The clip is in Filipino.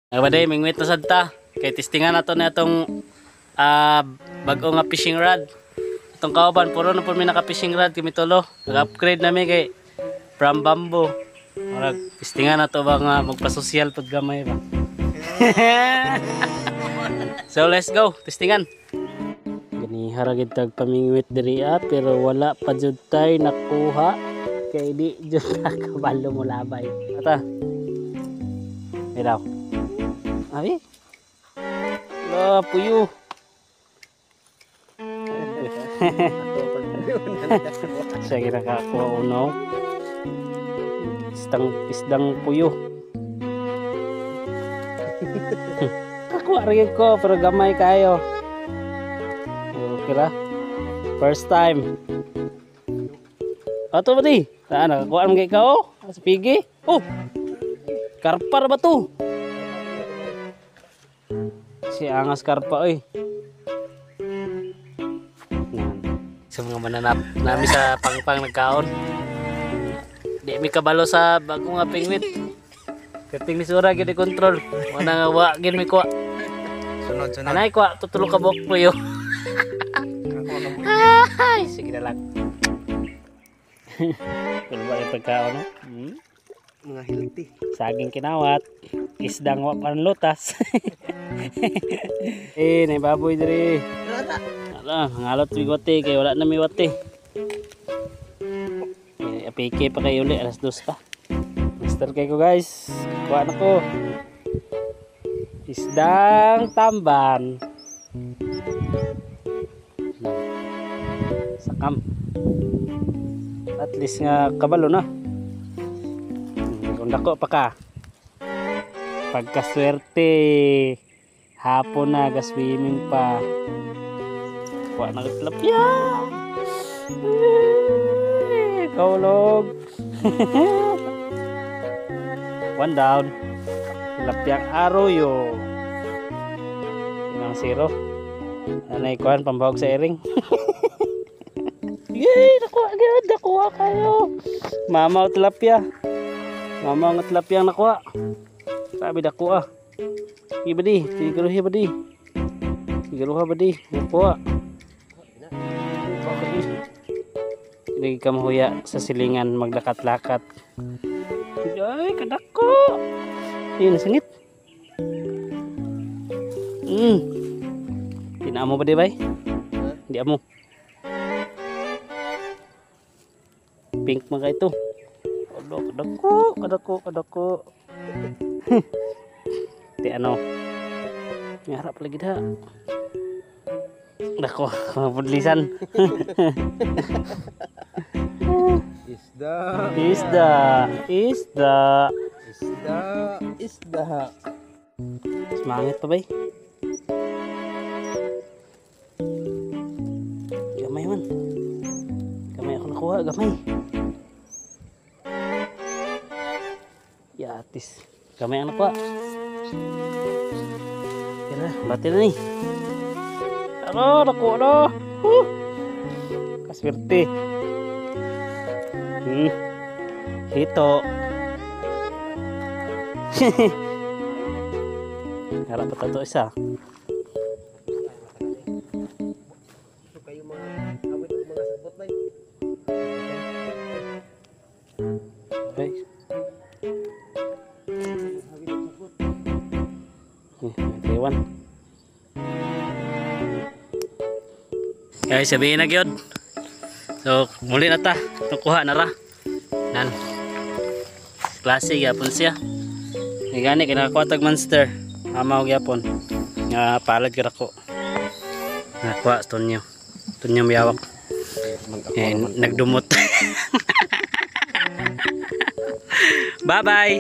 Nagbaday, mingwit na sad ta. Kay testingan nato na itong bago nga fishing rod. Itong kauban, puro na po may naka-fishing rod. Kami tulo. Nag-upgrade namin kay from bamboo. Marag, testingan na to ba nga magpa-social pag gamay ba. So let's go, testingan. Ganihara gid tag pamingwit diri pero wala pa jud tay nakuha. Kay di jud kabalo mo labay. Ata. Miraw. Ay. La puyo. Saya kira kakuha uno. Isdang puyo. Kakuha rin ko pero gamay kayo. Kira first time. Ato ba di? Saan nakakuha mo kay kao? Sa pigi? Oh. Karpar ba to? Si angas karpa oy. Sa mga mananap namin sa pangpang nagkaon. Di mi kabalo sa bago nga pingwit. Kating ni sura gyud i-control. Wala nga wa gyud mi kuha. Sunod. Anay kuha tutulo ka bok puyo. Ay, sige na lang. Kulo ba yung pagkaon no? Mga healthy. Saging kinawat. Isdang wa panlutas. Nay baboy diri. Ala, ngalot bigote kay wala na mi wate. Apike pa kay uli alas 2 pa. Mister kay ko guys. Kuha na ko. Isdang tamban. Sakam. At least nga kabalo na. Kung dako pa ka. Pagkaswerte. Hapon na ga-swimming pa. Kuha na tilapia. Kaulog. One down. Tilapia aroyo. Inang zero. Nanay kuhan pambawag sa ering. Yay! Nakuha agad! Nakuha kayo! Mama o tilapia. Mama ang tilapia ang nakuha. Sabi nakuha. Iba di. Tigaruhi ba di? Tigaruha ba di? Nakuha. Hindi ka mahuya sa silingan maglakat-lakat. Ay, kadako! Ayun, nasingit. Hindi mo ba di bay? Hindi mo. Pink mga ito. Kadako. Di ano. May harap lagi dah. Dako, mapudlisan. Isda. Semangit pa bay. Gamay man. Gamay ako nakuha, gamay. Yatis. Gamay ang nakuha. Kaya bati na ni. Ano, nakuha na. Kaswerte. Hito. Harap pa ito isa. Kayo mga awit ng mga sabot bay. Okay. Ewan. Guys, sabihin na gyud. So, muli na ta. Tukuha na ra. Nan. Klase gyapon siya. Ni gani kinakuha tag monster. Amaw gyapon. Nga palad gyud ako. Nakuha tonyo. Tonyo miyawak. Nagdumot. Bye-bye.